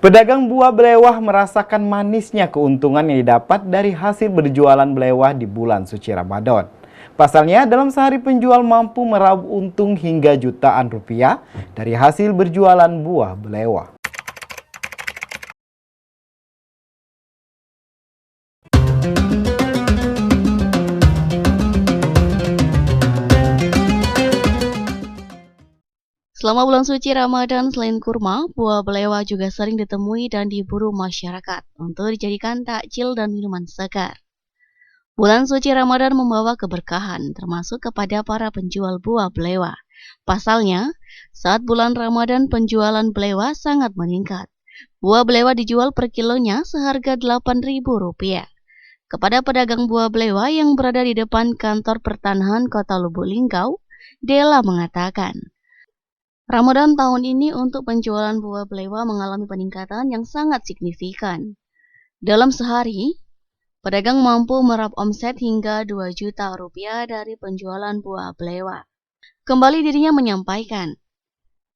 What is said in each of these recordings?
Pedagang buah belewah merasakan manisnya keuntungan yang didapat dari hasil berjualan belewah di bulan suci Ramadan. Pasalnya, dalam sehari penjual mampu meraup untung hingga jutaan rupiah dari hasil berjualan buah belewah. Selama bulan suci Ramadan, selain kurma, buah belewah juga sering ditemui dan diburu masyarakat untuk dijadikan takjil dan minuman segar. Bulan suci Ramadan membawa keberkahan, termasuk kepada para penjual buah belewah. Pasalnya, saat bulan Ramadan penjualan belewah sangat meningkat. Buah belewah dijual per kilonya seharga Rp8.000. Kepada pedagang buah belewah yang berada di depan kantor pertanahan Kota Lubuk Linggau, Dela mengatakan, Ramadan tahun ini untuk penjualan buah belewah mengalami peningkatan yang sangat signifikan. Dalam sehari, pedagang mampu meraup omset hingga 2 juta rupiah dari penjualan buah belewah. Kembali dirinya menyampaikan,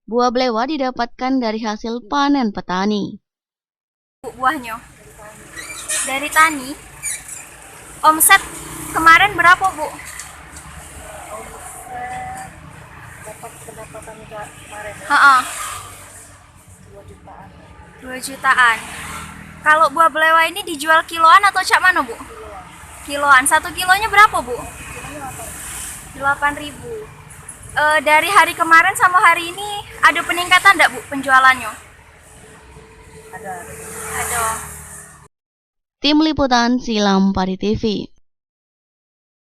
buah belewah didapatkan dari hasil panen petani. Buahnya dari tani, omset kemarin berapa, Bu? Dapat pendapatan kemarin ya, Ha-ha, 2 jutaan. 2 jutaan. Kalau buah belewah ini dijual kiloan atau cak mana, Bu? Kiloan. 1 kilonya berapa, Bu? 8.000. Dari hari kemarin sama hari ini ada peningkatan enggak, Bu, penjualannya? Ada. Ada. Tim Liputan Silam Pari TV.